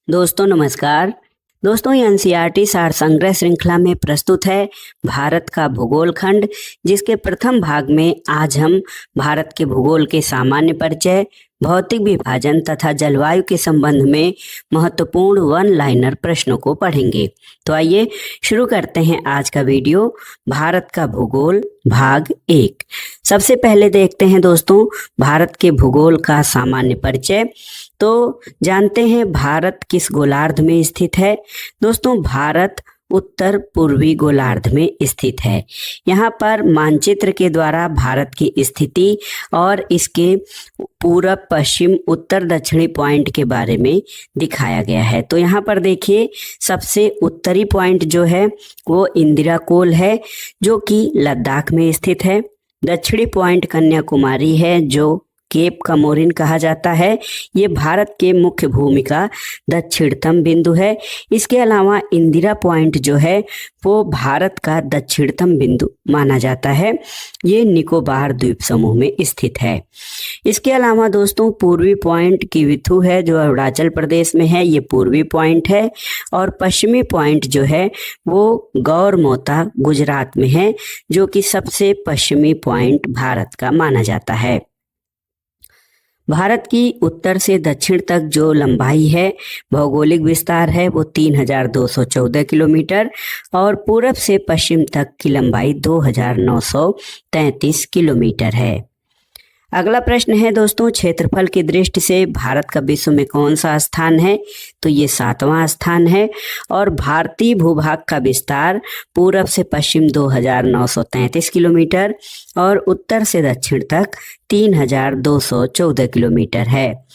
दोस्तों नमस्कार। दोस्तों एनसीईआरटी सार संग्रह श्रृंखला में प्रस्तुत है भारत का भूगोल खंड, जिसके प्रथम भाग में आज हम भारत के भूगोल के सामान्य परिचय, भौतिक विभाजन तथा जलवायु के संबंध में महत्वपूर्ण वन लाइनर प्रश्नों को पढ़ेंगे। तो आइए शुरू करते हैं आज का वीडियो। भारत का भूगोल भाग 1। सबसे पहले देखते हैं दोस्तों भारत के भूगोल का सामान्य परिचय। तो जानते हैं भारत किस गोलार्ध में स्थित है। दोस्तों भारत उत्तर पूर्वी गोलार्ध में स्थित है। यहाँ पर मानचित्र के द्वारा भारत की स्थिति और इसके पूरब पश्चिम उत्तर दक्षिणी पॉइंट के बारे में दिखाया गया है। तो यहाँ पर देखिए सबसे उत्तरी पॉइंट जो है वो इंदिरा कोल है, जो कि लद्दाख में स्थित है। दक्षिणी पॉइंट कन्याकुमारी है, जो केप कमोरिन कहा जाता है। ये भारत के मुख्य भूमि का दक्षिणतम बिंदु है। इसके अलावा इंदिरा पॉइंट जो है वो भारत का दक्षिणतम बिंदु माना जाता है। ये निकोबार द्वीप समूह में स्थित है। इसके अलावा दोस्तों पूर्वी पॉइंट किविथु है, जो अरुणाचल प्रदेश में है। ये पूर्वी पॉइंट है। और पश्चिमी पॉइंट जो है वो गौरमोता गुजरात में है, जो कि सबसे पश्चिमी पॉइंट भारत का माना जाता है। भारत की उत्तर से दक्षिण तक जो लंबाई है, भौगोलिक विस्तार है, वो 3214 किलोमीटर और पूरब से पश्चिम तक की लंबाई 2933 किलोमीटर है। अगला प्रश्न है दोस्तों क्षेत्रफल की दृष्टि से भारत का विश्व में कौन सा स्थान है। तो ये 7वां स्थान है। और भारतीय भूभाग का विस्तार पूरब से पश्चिम 2933 किलोमीटर और उत्तर से दक्षिण तक 3214 किलोमीटर है।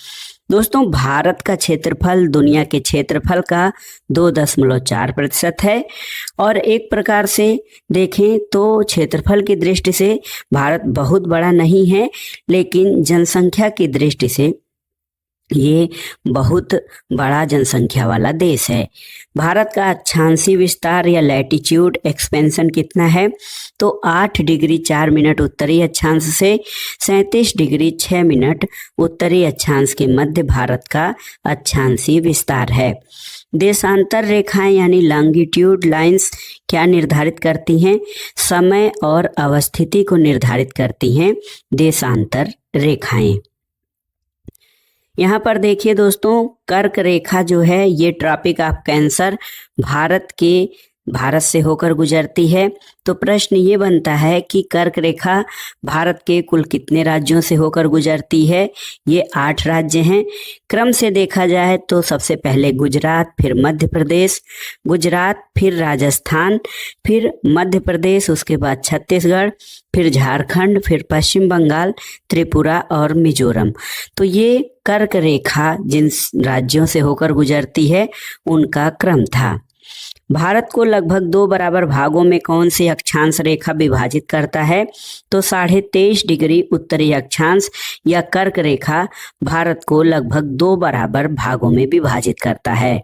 दोस्तों भारत का क्षेत्रफल दुनिया के क्षेत्रफल का 2.4% है। और एक प्रकार से देखें तो क्षेत्रफल की दृष्टि से भारत बहुत बड़ा नहीं है, लेकिन जनसंख्या की दृष्टि से ये बहुत बड़ा जनसंख्या वाला देश है। भारत का अक्षांशीय विस्तार या लैटिट्यूड एक्सपेंशन कितना है। तो 8 डिग्री 4 मिनट उत्तरी अक्षांश से 37 डिग्री 6 मिनट उत्तरी अक्षांश के मध्य भारत का अक्षांशीय विस्तार है। देशांतर रेखाएं यानी लॉन्गिट्यूड लाइंस क्या निर्धारित करती हैं। समय और अवस्थिति को निर्धारित करती हैं देशांतर रेखाएं। यहाँ पर देखिए दोस्तों कर्क रेखा जो है ये ट्रॉपिक ऑफ कैंसर भारत से होकर गुजरती है। तो प्रश्न ये बनता है कि कर्क रेखा भारत के कुल कितने राज्यों से होकर गुजरती है। ये 8 राज्य हैं। क्रम से देखा जाए तो सबसे पहले गुजरात, फिर मध्य प्रदेश, गुजरात फिर राजस्थान, फिर मध्य प्रदेश, उसके बाद छत्तीसगढ़, फिर झारखंड, फिर पश्चिम बंगाल, त्रिपुरा और मिजोरम। तो ये कर्क रेखा जिन राज्यों से होकर गुजरती है उनका क्रम था। भारत को लगभग 2 बराबर भागों में कौन सी अक्षांश रेखा विभाजित करता है। तो 23.5 डिग्री उत्तरी अक्षांश या कर्क रेखा भारत को लगभग 2 बराबर भागों में विभाजित करता है।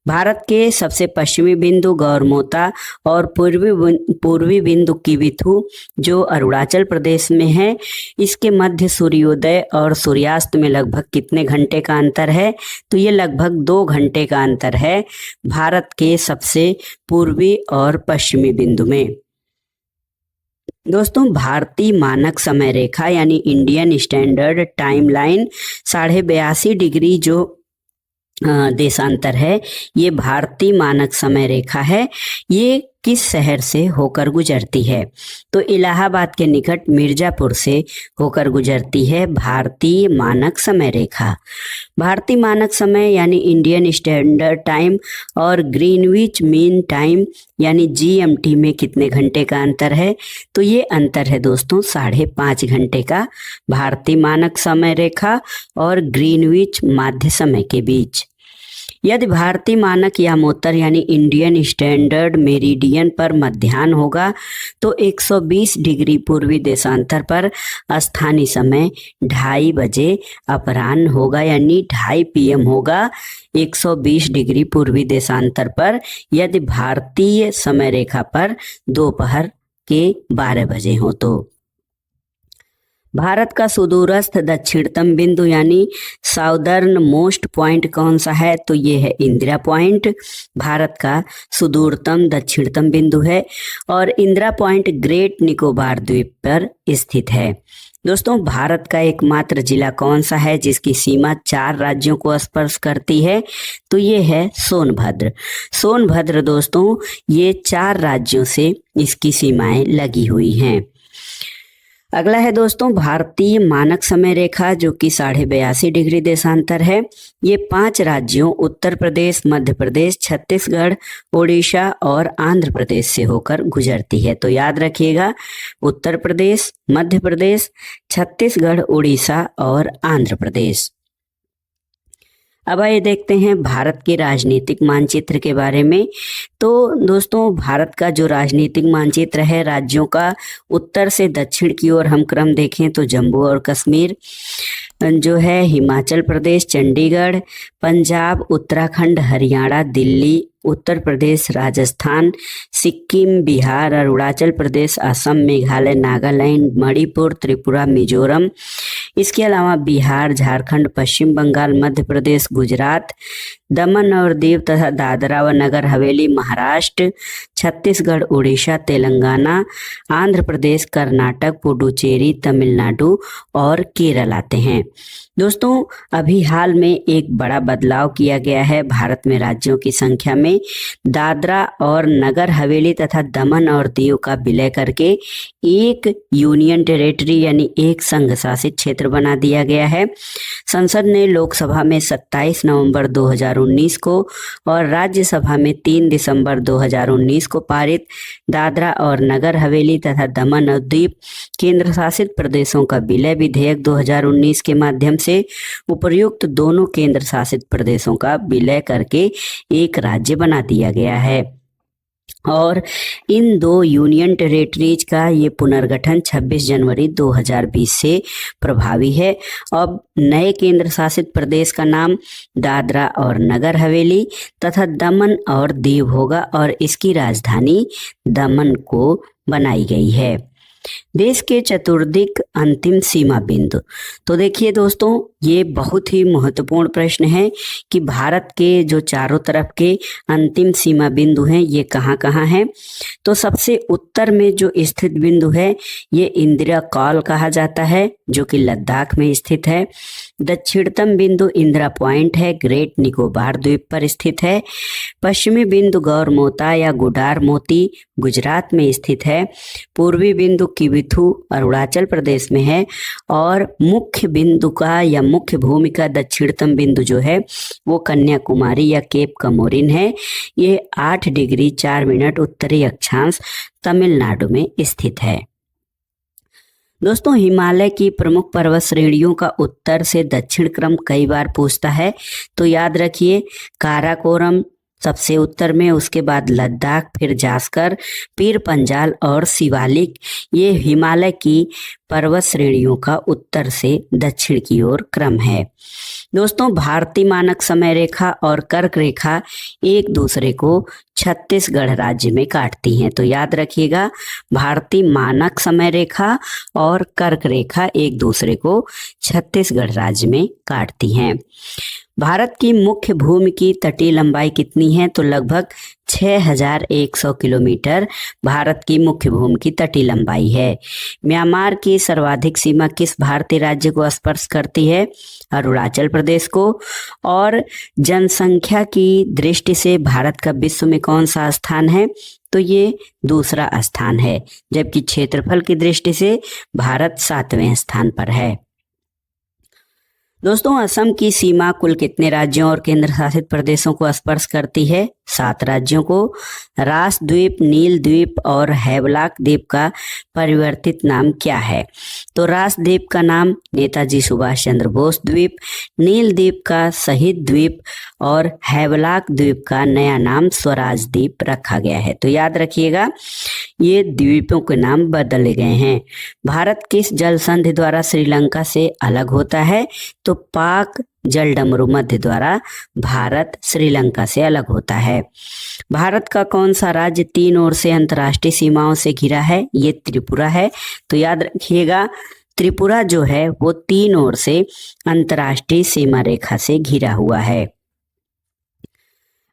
भारत के सबसे पश्चिमी बिंदु गौरमोता और पूर्वी बिंदु किविथु जो अरुणाचल प्रदेश में है, इसके मध्य सूर्योदय और सूर्यास्त में लगभग कितने घंटे का अंतर है। तो ये लगभग 2 घंटे का अंतर है भारत के सबसे पूर्वी और पश्चिमी बिंदु में। दोस्तों भारतीय मानक समय रेखा यानी Indian standard time line 82.5 degree जो देशांतर है, ये भारतीय मानक समय रेखा है। ये किस शहर से होकर गुजरती है। तो इलाहाबाद के निकट मिर्जापुर से होकर गुजरती है भारतीय मानक समय रेखा। भारतीय मानक समय यानी इंडियन स्टैंडर्ड टाइम और ग्रीनविच मीन टाइम यानी जीएमटी में कितने घंटे का अंतर है। तो ये अंतर है दोस्तों 5.5 घंटे का भारतीय मानक समय रेखा और ग्रीनविच माध्य समय के बीच। यदि भारतीय मानक यामोत्तर यानी इंडियन स्टैंडर्ड मेरिडियन पर मध्याह्न होगा तो 120 डिग्री पूर्वी देशांतर पर स्थानीय समय 2:30 बजे अपराह्न होगा, यानी 2:30 PM होगा 120 डिग्री पूर्वी देशांतर पर, यदि भारतीय समय रेखा पर दोपहर के 12 बजे हो। तो भारत का सुदूरस्थ दक्षिणतम बिंदु यानी साउदर्न मोस्ट पॉइंट कौन सा है? तो ये है इंदिरा पॉइंट, भारत का सुदूरतम दक्षिणतम बिंदु है और इंदिरा पॉइंट ग्रेट निकोबार द्वीप पर स्थित है। दोस्तों, भारत का एकमात्र जिला कौन सा है जिसकी सीमा 4 राज्यों को स्पर्श करती है? तो ये है सोनभद्र। सोनभद्र दोस्तों, ये 4 राज्यों से इसकी सीमाएं लगी हुई हैं। अगला है दोस्तों भारतीय मानक समय रेखा, जो कि 82.5 डिग्री देशांतर है। ये 5 राज्यों उत्तर प्रदेश, मध्य प्रदेश, छत्तीसगढ़, ओडिशा और आंध्र प्रदेश से होकर गुजरती है। तो याद रखिएगा, उत्तर प्रदेश, मध्य प्रदेश, छत्तीसगढ़, उड़ीसा और आंध्र प्रदेश। अब आइए देखते हैं भारत के राजनीतिक मानचित्र के बारे में। तो दोस्तों, भारत का जो राजनीतिक मानचित्र है राज्यों का, उत्तर से दक्षिण की ओर हम क्रम देखें तो जम्मू और कश्मीर जो है, हिमाचल प्रदेश, चंडीगढ़, पंजाब, उत्तराखंड, हरियाणा, दिल्ली, उत्तर प्रदेश, राजस्थान, सिक्किम, बिहार, अरुणाचल प्रदेश, असम, मेघालय, नागालैंड, मणिपुर, त्रिपुरा, मिजोरम। इसके अलावा बिहार, झारखंड, पश्चिम बंगाल, मध्य प्रदेश, गुजरात, दमन और दीव तथा दादरा व नगर हवेली, महाराष्ट्र, छत्तीसगढ़, उड़ीसा, तेलंगाना, आंध्र प्रदेश, कर्नाटक, पुडुचेरी, तमिलनाडु और केरल आते हैं। दोस्तों, अभी हाल में एक बड़ा बदलाव किया गया है भारत में राज्यों की संख्या में। दादरा और नगर हवेली तथा दमन और दीव का विलय करके एक यूनियन टेरिटरी यानी एक संघ शासित क्षेत्र बना दिया गया है। संसद ने लोकसभा में 27 नवंबर 2019 को और राज्यसभा में 3 दिसंबर 2019 को पारित दादरा और नगर हवेली तथा दमन और दीव केंद्र शासित प्रदेशों का विलय विधेयक 2019 के माध्यम से उपर्युक्त दोनों केंद्र शासित प्रदेशों का विलय करके एक राज्य बना दिया गया है और इन 2 यूनियन टेरिटरीज का ये पुनर्गठन 26 जनवरी 2020 से प्रभावी है। अब नए केंद्र शासित प्रदेश का नाम दादरा और नगर हवेली तथा दमन और दीव होगा और इसकी राजधानी दमन को बनाई गई है। देश के चतुर्दिक अंतिम सीमा बिंदु। तो देखिए दोस्तों, ये बहुत ही महत्वपूर्ण प्रश्न है कि भारत के जो चारों तरफ के अंतिम सीमा बिंदु हैं ये कहाँ कहाँ हैं। तो सबसे उत्तर में जो स्थित बिंदु है ये इंदिरा कॉल कहा जाता है, जो कि लद्दाख में स्थित है। दक्षिणतम बिंदु इंदिरा पॉइंट है, ग्रेट निकोबार द्वीप पर स्थित है। पश्चिमी बिंदु गौरमोता या गुडार मोती गुजरात में स्थित है। पूर्वी बिंदु किबिथु अरुणाचल प्रदेश में है और मुख्य बिंदु का या मुख्य भूमि का दक्षिणतम बिंदु जो है वो कन्याकुमारी या केप कमोरिन है। ये 8 डिग्री 4 मिनट उत्तरी अक्षांश तमिलनाडु में स्थित है। दोस्तों, हिमालय की प्रमुख पर्वत श्रेणियों का उत्तर से दक्षिण क्रम कई बार पूछता है। तो याद रखिए, काराकोरम सबसे उत्तर में, उसके बाद लद्दाख, फिर जास्कर, पीर पंजाल और शिवालिक, ये हिमालय की पर्वत श्रेणियों का उत्तर से दक्षिण की ओर क्रम है। दोस्तों, भारतीय मानक समय रेखा और कर्क रेखा एक दूसरे को छत्तीसगढ़ राज्य में काटती हैं। तो याद रखिएगा, भारतीय मानक समय रेखा और कर्क रेखा एक दूसरे को छत्तीसगढ़ राज्य में काटती हैं। भारत की मुख्य भूमि की तटीय लंबाई कितनी है? तो लगभग 6100 किलोमीटर भारत की मुख्य भूमि की तटीय लंबाई है। म्यांमार की सर्वाधिक सीमा किस भारतीय राज्य को स्पर्श करती है? अरुणाचल प्रदेश को। और जनसंख्या की दृष्टि से भारत का विश्व में कौन सा स्थान है? तो ये दूसरा स्थान है, जबकि क्षेत्रफल की दृष्टि से भारत 7वें स्थान पर है। दोस्तों, असम की सीमा कुल कितने राज्यों और केंद्र शासित प्रदेशों को स्पर्श करती है? 7 राज्यों को। रास द्वीप, नील द्वीप और हैवलॉक द्वीप का परिवर्तित नाम क्या है? तो रास द्वीप का नाम नेताजी सुभाष चंद्र बोस द्वीप, नील द्वीप का शहीद द्वीप और हैवलॉक द्वीप का नया नाम स्वराज द्वीप रखा गया है। तो याद रखिएगा, ये द्वीपों के नाम बदले गए हैं। भारत किस जल संधि द्वारा श्रीलंका से अलग होता है? तो पाक जलडमरू मध्य द्वारा भारत श्रीलंका से अलग होता है। भारत का कौन सा राज्य 3 ओर से अंतर्राष्ट्रीय सीमाओं से घिरा है? ये त्रिपुरा है। तो याद रखिएगा, त्रिपुरा जो है वो 3 ओर से अंतर्राष्ट्रीय सीमा रेखा से घिरा हुआ है।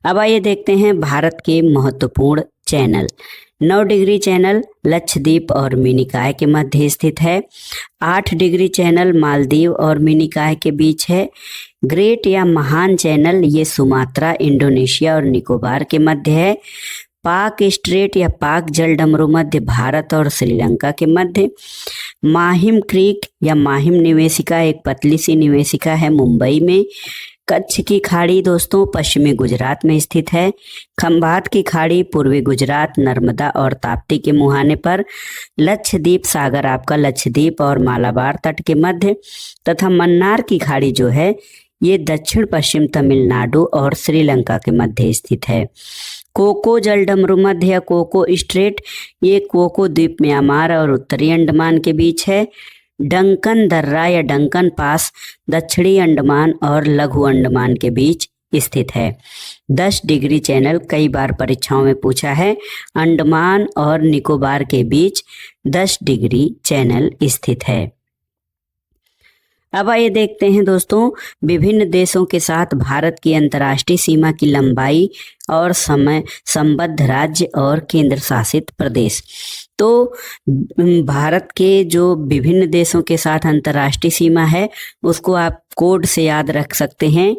अब आइए देखते हैं भारत के महत्वपूर्ण चैनल। 9 डिग्री चैनल लक्षद्वीप और मिनिकॉय के मध्य स्थित है। 8 डिग्री चैनल मालदीव और मिनिकॉय के बीच है। ग्रेट या महान चैनल ये सुमात्रा, इंडोनेशिया और निकोबार के मध्य है। पाक स्ट्रेट या पाक जलडमरू मध्य भारत और श्रीलंका के मध्य। माहिम क्रीक या माहिम निवेशिका एक पतली सी निवेशिका है मुंबई में। कच्छ की खाड़ी दोस्तों पश्चिमी गुजरात में स्थित है। खंभात की खाड़ी पूर्वी गुजरात, नर्मदा और ताप्ती के मुहाने पर। लक्षद्वीप सागर आपका लक्षद्वीप और मालाबार तट के मध्य, तथा मन्नार की खाड़ी जो है ये दक्षिण पश्चिम तमिलनाडु और श्रीलंका के मध्य स्थित है। कोको जलडमरू मध्य या कोको स्ट्रेट ये कोको द्वीप म्यांमार और उत्तरी अंडमान के बीच है। डंकन दर्रा या डंकन पास दक्षिणी अंडमान और लघु अंडमान के बीच स्थित है। 10 डिग्री चैनल कई बार परीक्षाओं में पूछा है। अंडमान और निकोबार के बीच 10 डिग्री चैनल स्थित है। अब आइए देखते हैं दोस्तों विभिन्न देशों के साथ भारत की अंतर्राष्ट्रीय सीमा की लंबाई और समय, संबद्ध राज्य और केंद्र शासित प्रदेश। तो भारत के जो विभिन्न देशों के साथ अंतर्राष्ट्रीय सीमा है उसको आप कोड से याद रख सकते हैं,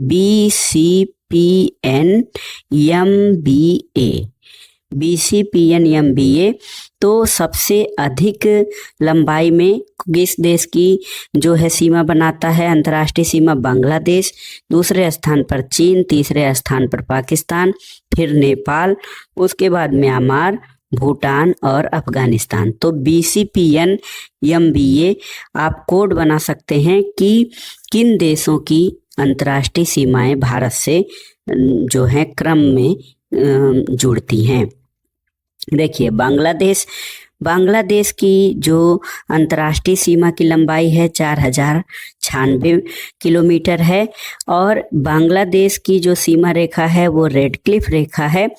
BCPNMBA। तो सबसे अधिक लंबाई में किस देश की जो है सीमा बनाता है अंतर्राष्ट्रीय सीमा? बांग्लादेश। दूसरे स्थान पर चीन, तीसरे स्थान पर पाकिस्तान, फिर नेपाल, उसके बाद म्यांमार, भूटान और अफगानिस्तान। तो BCPNMBA आप कोड बना सकते हैं कि किन देशों की अंतर्राष्ट्रीय सीमाएं भारत से जो है क्रम में जुड़ती हैं। देखिए बांग्लादेश की जो अंतर्राष्ट्रीय सीमा की लंबाई है 4096 किलोमीटर है और बांग्लादेश की जो सीमा रेखा है वो रेड क्लिफ रेखा है।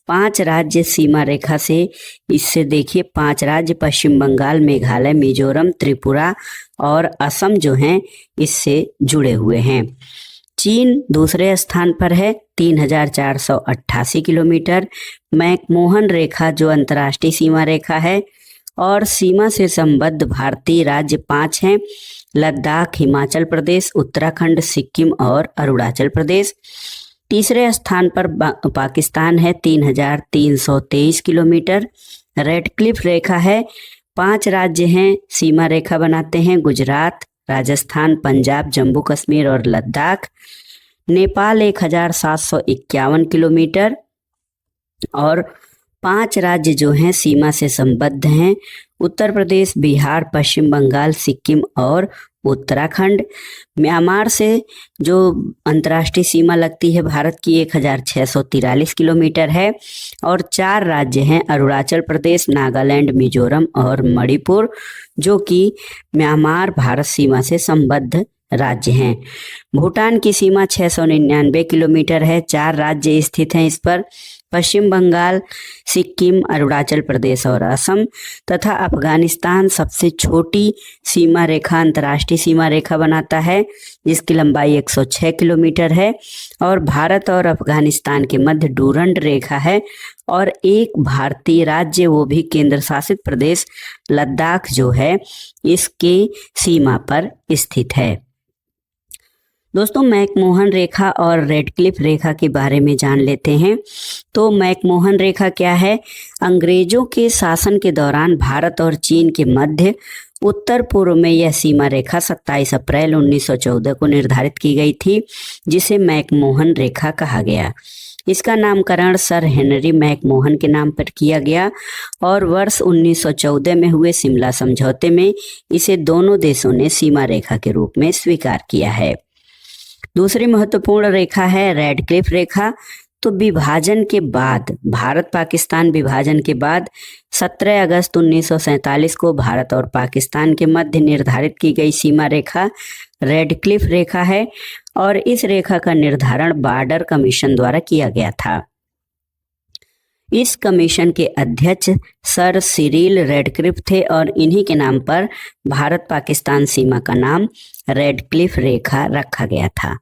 5 राज्य सीमा रेखा से, इससे देखिए 5 राज्य पश्चिम बंगाल, मेघालय, मिजोरम, त्रिपुरा और असम जो हैं इससे जुड़े हुए हैं। चीन दूसरे स्थान पर है 3488 किलोमीटर। मैकमोहन रेखा जो अंतर्राष्ट्रीय सीमा रेखा है और सीमा से संबद्ध भारतीय राज्य 5 हैं, लद्दाख, हिमाचल प्रदेश, उत्तराखंड, सिक्किम और अरुणाचल प्रदेश। तीसरे स्थान पर पाकिस्तान है 3323 किलोमीटर। रेड क्लिफ रेखा है, 5 राज्य हैं सीमा रेखा बनाते हैं, गुजरात, राजस्थान, पंजाब, जम्मू कश्मीर और लद्दाख। नेपाल 1751 किलोमीटर और 5 राज्य जो हैं सीमा से संबद्ध हैं, उत्तर प्रदेश, बिहार, पश्चिम बंगाल, सिक्किम और उत्तराखंड। म्यांमार से जो अंतर्राष्ट्रीय सीमा लगती है भारत की 1643 किलोमीटर है और 4 राज्य हैं अरुणाचल प्रदेश, नागालैंड, मिजोरम और मणिपुर, जो कि म्यांमार भारत सीमा से संबद्ध राज्य हैं। भूटान की सीमा 699 किलोमीटर है, 4 राज्य स्थित हैं इस पर, पश्चिम बंगाल, सिक्किम, अरुणाचल प्रदेश और असम। तथा अफगानिस्तान सबसे छोटी सीमा रेखा अंतर्राष्ट्रीय सीमा रेखा बनाता है जिसकी लंबाई 106 किलोमीटर है और भारत और अफगानिस्तान के मध्य डूरंड रेखा है और एक भारतीय राज्य वो भी केंद्र शासित प्रदेश लद्दाख जो है इसके सीमा पर स्थित है। दोस्तों मैकमोहन रेखा और रेड क्लिफ रेखा के बारे में जान लेते हैं। तो मैकमोहन रेखा क्या है? अंग्रेजों के शासन के दौरान भारत और चीन के मध्य उत्तर पूर्व में यह सीमा रेखा 27 अप्रैल 1914 को निर्धारित की गई थी, जिसे मैकमोहन रेखा कहा गया। इसका नामकरण सर हेनरी मैकमोहन के नाम पर किया गया और वर्ष 1914 में हुए शिमला समझौते में इसे दोनों देशों ने सीमा रेखा के रूप में स्वीकार किया है। दूसरी महत्वपूर्ण रेखा है रेड क्लिफ रेखा। तो विभाजन के बाद, भारत पाकिस्तान विभाजन के बाद 17 अगस्त 1947 को भारत और पाकिस्तान के मध्य निर्धारित की गई सीमा रेखा रेड क्लिफ रेखा है और इस रेखा का निर्धारण बॉर्डर कमीशन द्वारा किया गया था। इस कमीशन के अध्यक्ष सर सिरिल रैडक्लिफ थे और इन्हीं के नाम पर भारत पाकिस्तान सीमा का नाम रेडक्लिफ रेखा रखा गया था।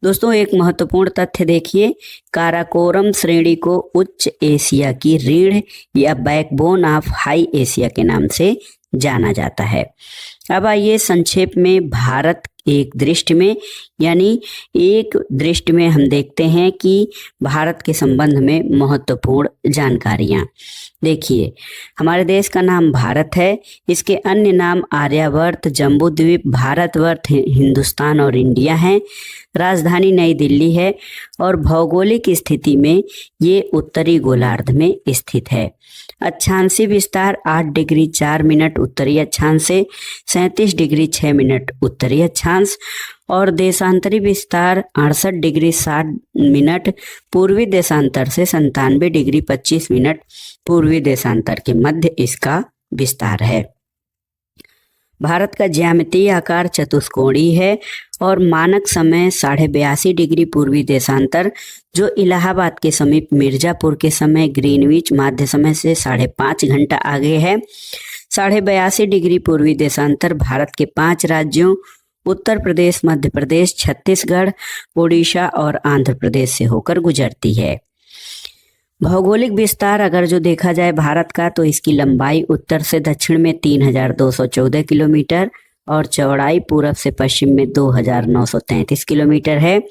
दोस्तों एक महत्वपूर्ण तथ्य देखिए, काराकोरम श्रेणी को उच्च एशिया की रीढ़ या बैकबोन ऑफ हाई एशिया के नाम से जाना जाता है। अब आइए संक्षेप में भारत एक दृष्टि में, यानी एक दृष्टि में हम देखते हैं कि भारत के संबंध में महत्वपूर्ण जानकारियां। देखिए, हमारे देश का नाम भारत है, इसके अन्य नाम आर्यावर्त, जम्बूद्वीप, भारतवर्ष, हिंदुस्तान और इंडिया हैं। राजधानी नई दिल्ली है और भौगोलिक स्थिति में ये उत्तरी गोलार्ध में स्थित है। अक्षांशीय विस्तार 8 डिग्री 4 मिनट उत्तरी अक्षांश से 37 डिग्री 6 मिनट उत्तरी अक्षांश और देशांतरी विस्तार 68 डिग्री 60 मिनट पूर्वी देशांतर से 97 डिग्री 25 मिनट पूर्वी देशांतर के मध्य इसका विस्तार है। भारत का ज्यामितीय आकार चतुष्कोणीय है और मानक समय 82.5 डिग्री पूर्वी देशांतर, जो इलाहाबाद के समीप मिर्जापुर के समय ग्रीनविच माध्य समय से 5.5 घंटा आगे है। 82.5 डिग्री पूर्वी देशांतर भारत के 5 राज्यों उत्तर प्रदेश, मध्य प्रदेश, छत्तीसगढ़, उड़ीसा और आंध्र प्रदेश से होकर गुजरती है। भौगोलिक विस्तार अगर जो देखा जाए भारत का, तो इसकी लंबाई उत्तर से दक्षिण में 3214 किलोमीटर और चौड़ाई पूरब से पश्चिम में 2933 किलोमीटर है।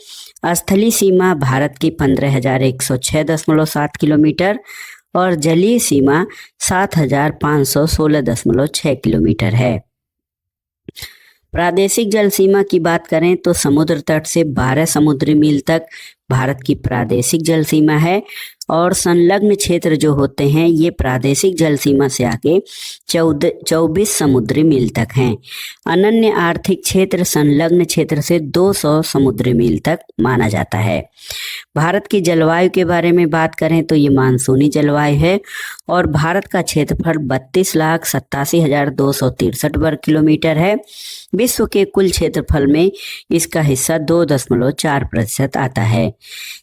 स्थलीय सीमा भारत की 15,106.7 किलोमीटर और जलीय सीमा 7,516.6 किलोमीटर है। प्रादेशिक जल सीमा की बात करें तो समुद्र तट से 12 समुद्री मील तक भारत की प्रादेशिक जल सीमा है और संलग्न क्षेत्र जो होते हैं ये प्रादेशिक जल सीमा से आगे 24 समुद्री मील तक हैं। अनन्य आर्थिक क्षेत्र संलग्न क्षेत्र से 200 समुद्री मील तक माना जाता है। भारत की जलवायु के बारे में बात करें तो ये मानसूनी जलवायु है और भारत का क्षेत्रफल 32,87,263 वर्ग किलोमीटर है। विश्व के कुल क्षेत्रफल में इसका हिस्सा 2.4% आता है।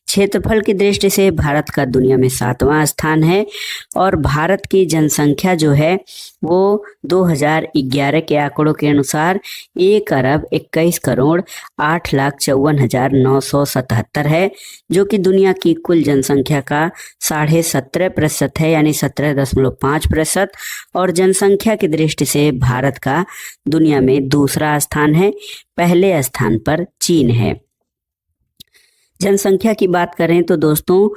क्षेत्रफल की दृष्टि से भारत का दुनिया में 7वां स्थान है और भारत की जनसंख्या जो है वो 2011 के आंकड़ों के अनुसार 1,21,08,54,977 है, जो कि दुनिया की कुल जनसंख्या का 17.5% है, यानी 17.5%। और जनसंख्या की दृष्टि से भारत का दुनिया में दूसरा स्थान है, पहले स्थान पर चीन है। जनसंख्या की बात करें तो दोस्तों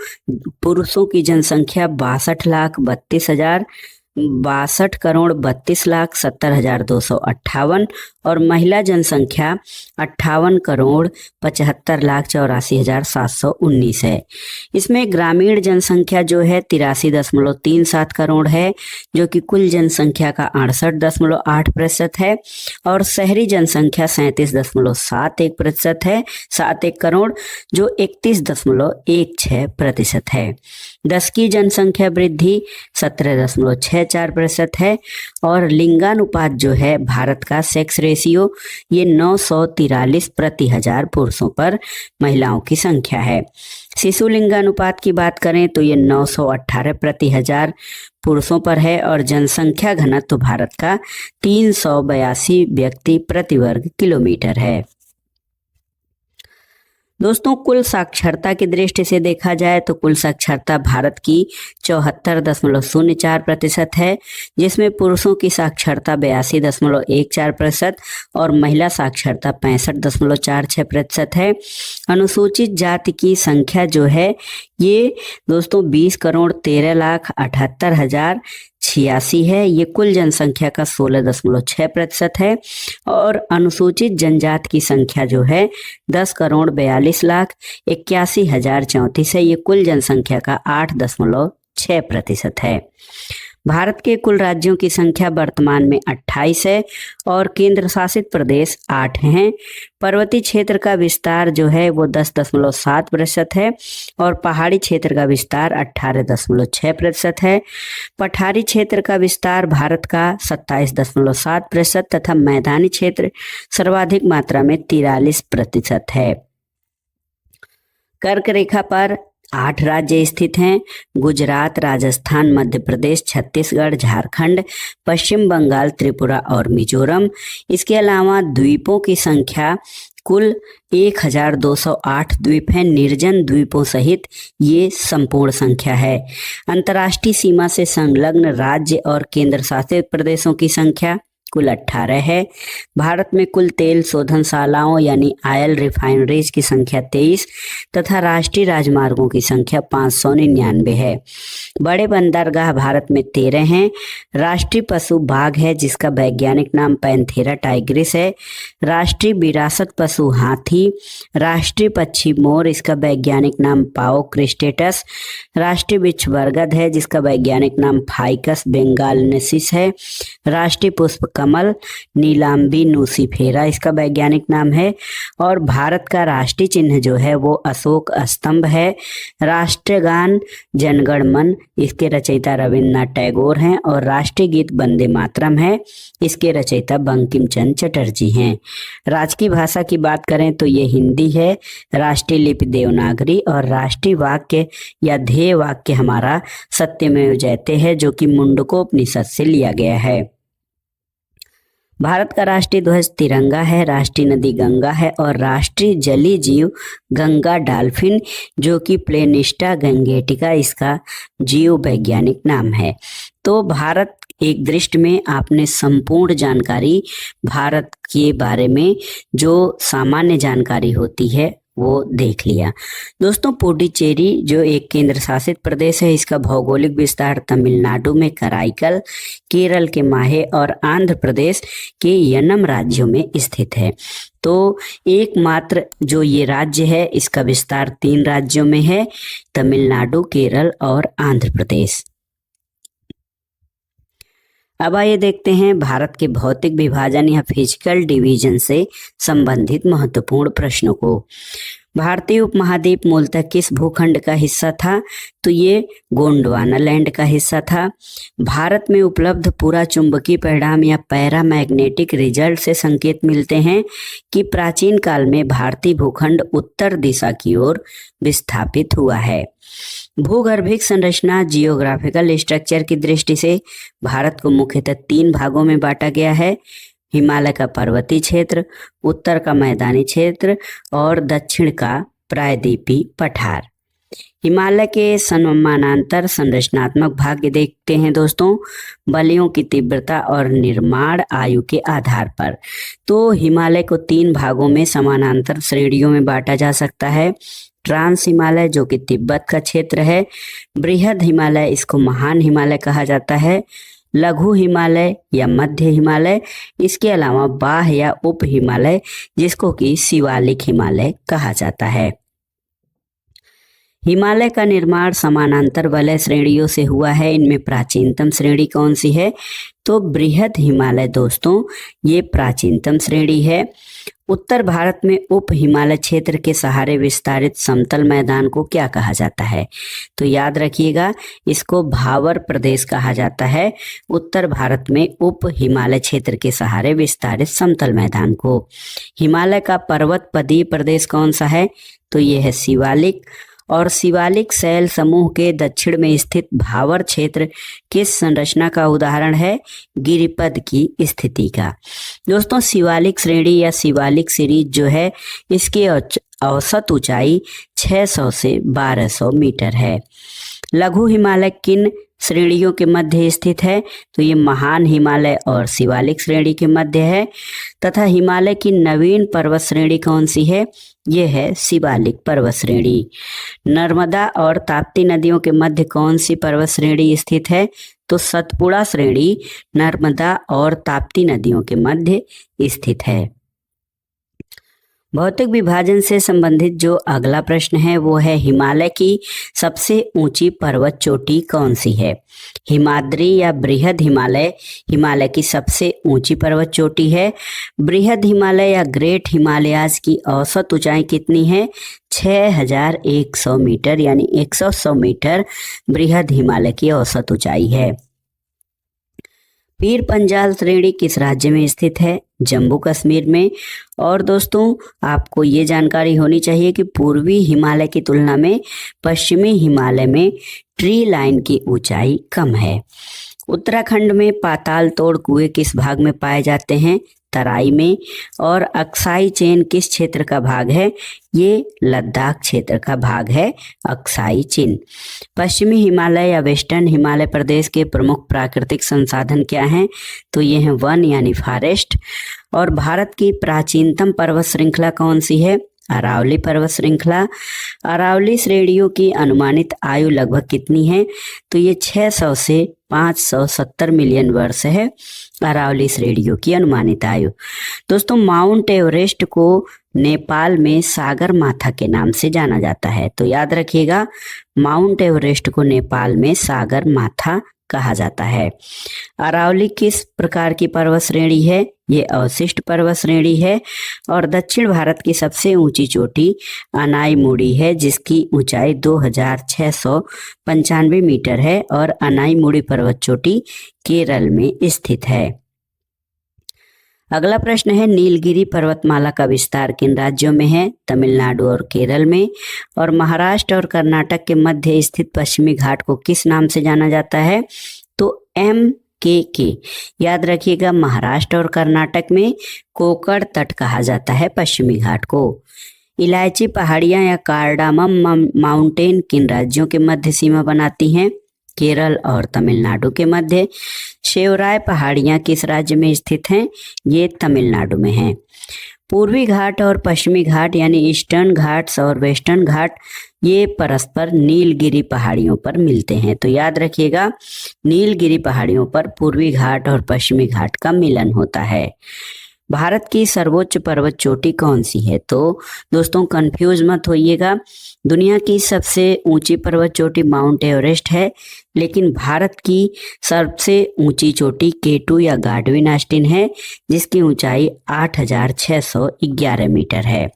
पुरुषों की जनसंख्या 62,32,70,258 और महिला जनसंख्या 58,75,84,719 है। इसमें ग्रामीण जनसंख्या जो है 83.37 करोड़ है, जो कि कुल जनसंख्या का 68.8% है और शहरी जनसंख्या 37.71% है, 71 करोड़, जो 31.16% है। 10 की जनसंख्या वृद्धि 17.64% है और लिंगानुपात जो है भारत का सेक्स रेशियो ये 943 प्रति हजार पुरुषों पर महिलाओं की संख्या है। शिशु लिंगानुपात की बात करें तो ये 918 प्रति हजार पुरुषों पर है और जनसंख्या घनत्व भारत का 382 व्यक्ति प्रति वर्ग किलोमीटर है। दोस्तों कुल साक्षरता की दृष्टि से देखा जाए तो कुल साक्षरता भारत की 74.04% है, जिसमें पुरुषों की साक्षरता 82.14% और महिला साक्षरता 65.46% है। अनुसूचित जाति की संख्या जो है ये दोस्तों 20,13,78,086 है, ये कुल जनसंख्या का 16.6% है और अनुसूचित जनजाति की संख्या जो है 10,42,81,034 है, ये कुल जनसंख्या का 8.6% है। भारत के कुल राज्यों की संख्या वर्तमान में 28 है और केंद्र शासित प्रदेश 8 हैं। पर्वतीय क्षेत्र का विस्तार जो है वो 10.7% है और पहाड़ी क्षेत्र का विस्तार 18.6% है। पठारी क्षेत्र का विस्तार भारत का 27.7% तथा मैदानी क्षेत्र सर्वाधिक मात्रा में 43% है। कर्क रेखा पर 8 राज्य स्थित हैं: गुजरात, राजस्थान, मध्य प्रदेश, छत्तीसगढ़, झारखंड, पश्चिम बंगाल, त्रिपुरा और मिजोरम। इसके अलावा द्वीपों की संख्या कुल 1208 द्वीप हैं, निर्जन द्वीपों सहित ये संपूर्ण संख्या है। अंतर्राष्ट्रीय सीमा से संलग्न राज्य और केंद्र शासित प्रदेशों की संख्या कुल 18 है। भारत में कुल तेल शोधनशालाओं यानी ऑयल रिफाइनरीज की संख्या 23 तथा राष्ट्रीय राजमार्गों की संख्या 599 है। बड़े बंदरगाह भारत में 13 हैं। राष्ट्रीय पशु बाघ है जिसका वैज्ञानिक नाम पैंथेरा टाइग्रिस है। राष्ट्रीय विरासत पशु हाथी। राष्ट्रीय पक्षी मोर, इसका वैज्ञानिक नाम पाओ क्रिस्टेटस। राष्ट्रीय वृक्ष बरगद है जिसका वैज्ञानिक नाम फाइकस बेंगालेंसिस है। राष्ट्रीय पुष्प कमल नीलाम्बी नूसीफेरा, इसका वैज्ञानिक नाम है। और भारत का राष्ट्रीय चिन्ह जो है वो अशोक स्तंभ है। राष्ट्रगान जनगण मन, इसके रचयिता रविन्द्रनाथ टैगोर हैं। और राष्ट्रीय गीत वंदे मातरम है, इसके रचयिता बंकिम चंद्र चटर्जी हैं। राजकीय भाषा की बात करें तो ये हिंदी है। राष्ट्रीय लिपि देवनागरी और राष्ट्रीय वाक्य या ध्येय वाक्य हमारा सत्यमेव जयते है जो कि मुंडकोपनिषद से लिया गया है। भारत का राष्ट्रीय ध्वज तिरंगा है। राष्ट्रीय नदी गंगा है और राष्ट्रीय जलीय जीव गंगा डॉल्फिन जो कि प्लेनिस्टा गंगेटिका इसका जीव वैज्ञानिक नाम है। तो भारत एक दृष्टि में आपने संपूर्ण जानकारी भारत के बारे में जो सामान्य जानकारी होती है वो देख लिया। दोस्तों, पुडुचेरी जो एक केंद्र शासित प्रदेश है, इसका भौगोलिक विस्तार तमिलनाडु में कराईकल, केरल के माहे और आंध्र प्रदेश के यनम राज्यों में स्थित है। तो एकमात्र जो ये राज्य है इसका विस्तार 3 राज्यों में है: तमिलनाडु, केरल और आंध्र प्रदेश। अब आइए देखते हैं भारत के भौतिक विभाजन या फिजिकल डिवीजन से संबंधित महत्वपूर्ण प्रश्नों को। भारतीय उपमहाद्वीप मूलतः किस भूखंड का हिस्सा था? तो ये गोंडवाना लैंड का हिस्सा था। भारत में उपलब्ध पूरा चुंबकीय परिणाम या पैरामैग्नेटिक रिजल्ट से संकेत मिलते हैं कि प्राचीन काल में भारतीय भूखंड उत्तर दिशा की ओर विस्थापित हुआ है। भूगर्भिक संरचना जियोग्राफिकल स्ट्रक्चर की दृष्टि से भारत को मुख्यतः 3 भागों में बांटा गया है: हिमालय का पर्वतीय क्षेत्र, उत्तर का मैदानी क्षेत्र और दक्षिण का प्रायद्वीपीय पठार। हिमालय के समानांतर संरचनात्मक भाग देखते हैं दोस्तों, बलियों की तीव्रता और निर्माण आयु के आधार पर। तो हिमालय को 3 भागों में समानांतर श्रेणियों में बांटा जा सकता है: ट्रांस हिमालय जो कि तिब्बत का क्षेत्र है, बृहद हिमालय इसको महान हिमालय कहा जाता है, लघु हिमालय या मध्य हिमालय, इसके अलावा बाह्य या उप हिमालय जिसको कि शिवालिक हिमालय कहा जाता है। हिमालय का निर्माण समानांतर वलय श्रेणियों से हुआ है। इनमें प्राचीनतम श्रेणी कौन सी है? तो बृहद हिमालय दोस्तों ये प्राचीनतम श्रेणी है। उत्तर भारत में उप हिमालय क्षेत्र के सहारे विस्तारित समतल मैदान को क्या कहा जाता है? तो याद रखिएगा, इसको भावर प्रदेश कहा जाता है। उत्तर भारत में उप हिमालय क्षेत्र के सहारे विस्तारित समतल मैदान को। हिमालय का पर्वत पदीय प्रदेश कौन सा है? तो यह है शिवालिक। और शिवालिक शैल समूह के दक्षिण में स्थित भावर क्षेत्र किस संरचना का उदाहरण है? गिरिपद की स्थिति का। दोस्तों, शिवालिक श्रेणी या शिवालिक सीरीज जो है इसकी औसत ऊंचाई 600 से 1200 मीटर है। लघु हिमालय किन श्रेणियों के मध्य स्थित है? तो ये महान हिमालय और शिवालिक श्रेणी के मध्य है। तथा हिमालय की नवीन पर्वत श्रेणी कौन सी है? ये है शिवालिक पर्वत श्रेणी। नर्मदा और ताप्ती नदियों के मध्य कौन सी पर्वत श्रेणी स्थित है? तो सतपुड़ा श्रेणी नर्मदा और ताप्ती नदियों के मध्य स्थित है। भौतिक विभाजन से संबंधित जो अगला प्रश्न है वो है हिमालय की सबसे ऊंची पर्वत चोटी कौन सी है? हिमाद्री या बृहद हिमालय हिमालय की सबसे ऊंची पर्वत चोटी है। बृहद हिमालय या ग्रेट हिमालयाज की औसत ऊंचाई कितनी है? 6100 मीटर यानी 100 मीटर बृहद हिमालय की औसत ऊंचाई है। पीर पंजाल श्रेणी किस राज्य में स्थित है? जम्मू कश्मीर में। और दोस्तों आपको ये जानकारी होनी चाहिए कि पूर्वी हिमालय की तुलना में पश्चिमी हिमालय में ट्री लाइन की ऊंचाई कम है। उत्तराखंड में पाताल तोड़ कुएं किस भाग में पाए जाते हैं? तराई में। और अक्साई चेन किस क्षेत्र का भाग है? ये लद्दाख क्षेत्र का भाग है अक्साई चेन। पश्चिमी हिमालय या वेस्टर्न हिमालय प्रदेश के प्रमुख प्राकृतिक संसाधन क्या हैं? तो ये हैं वन यानी फॉरेस्ट। और भारत की प्राचीनतम पर्वत श्रृंखला कौन सी है? अरावली पर्वत श्रृंखला। अरावली श्रेणियों की अनुमानित आयु लगभग कितनी है? तो ये 600 से 570 मिलियन वर्ष है अरावली श्रेणियों की अनुमानित आयु। दोस्तों माउंट एवरेस्ट को नेपाल में सागर माथा के नाम से जाना जाता है, तो याद रखिएगा माउंट एवरेस्ट को नेपाल में सागर माथा कहा जाता है। अरावली किस प्रकार की पर्वत श्रेणी है? ये अवशिष्ट पर्वत श्रेणी है। और दक्षिण भारत की सबसे ऊंची चोटी अनाईमुड़ी है, जिसकी ऊंचाई 2695 मीटर है और अनाईमुड़ी पर्वत चोटी केरल में स्थित है। अगला प्रश्न है नीलगिरी पर्वतमाला का विस्तार किन राज्यों में है? तमिलनाडु और केरल में। और महाराष्ट्र और कर्नाटक के मध्य स्थित पश्चिमी घाट को किस नाम से जाना जाता है? तो MKK। याद रखिएगा महाराष्ट्र और कर्नाटक में कोकड़ तट कहा जाता है पश्चिमी घाट को। इलायची पहाड़ियां या कार्डामम माउंटेन किन राज्यों के मध्य सीमा बनाती हैं? केरल और तमिलनाडु के मध्य। शेवराय पहाड़ियां किस राज्य में स्थित हैं? ये तमिलनाडु में हैं। पूर्वी घाट और पश्चिमी घाट यानी ईस्टर्न घाट्स और वेस्टर्न घाट ये परस्पर नीलगिरी पहाड़ियों पर मिलते हैं, तो याद रखिएगा नीलगिरी पहाड़ियों पर पूर्वी घाट और पश्चिमी घाट का मिलन होता है। भारत की सर्वोच्च पर्वत चोटी कौन सी है? तो दोस्तों कंफ्यूज मत होइएगा, दुनिया की सबसे ऊंची पर्वत चोटी माउंट एवरेस्ट है, लेकिन भारत की सबसे ऊंची चोटी K2 या गाडविन ऑस्टिन है, जिसकी ऊंचाई 8611 मीटर है।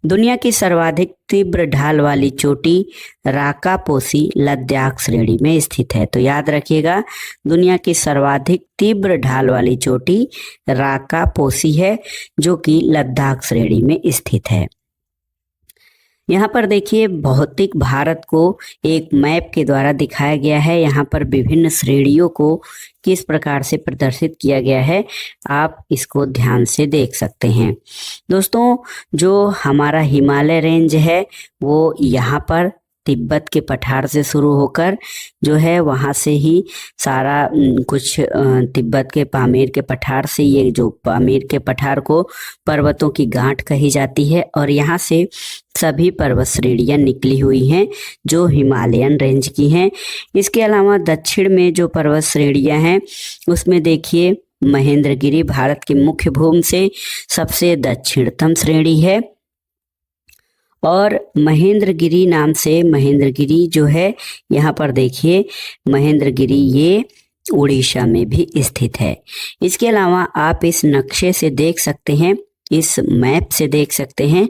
दुनिया की सर्वाधिक तीव्र ढाल वाली चोटी राकापोसी लद्दाख श्रेणी में स्थित है, तो याद रखिएगा दुनिया की सर्वाधिक तीव्र ढाल वाली चोटी राकापोसी है, जो कि लद्दाख श्रेणी में स्थित है। यहाँ पर देखिए भौतिक भारत को एक मैप के द्वारा दिखाया गया है। यहाँ पर विभिन्न श्रेणियों को किस प्रकार से प्रदर्शित किया गया है, आप इसको ध्यान से देख सकते हैं। दोस्तों जो हमारा हिमालय रेंज है वो यहाँ पर तिब्बत के पठार से शुरू होकर जो है वहाँ से ही सारा कुछ तिब्बत के पामीर के पठार से, ये जो पामीर के पठार को पर्वतों की गांठ कही जाती है, और यहाँ से सभी पर्वत श्रेणियाँ निकली हुई हैं जो हिमालयन रेंज की हैं। इसके अलावा दक्षिण में जो पर्वत श्रेणियाँ हैं उसमें देखिए महेंद्रगिरी भारत की मुख्य भूमि से सबसे दक्षिणतम श्रेणी है, और महेंद्रगिरी नाम से महेंद्रगिरी जो है यहाँ पर देखिए महेंद्रगिरी ये उड़ीसा में भी स्थित है। इसके अलावा आप इस नक्शे से देख सकते हैं, इस मैप से देख सकते हैं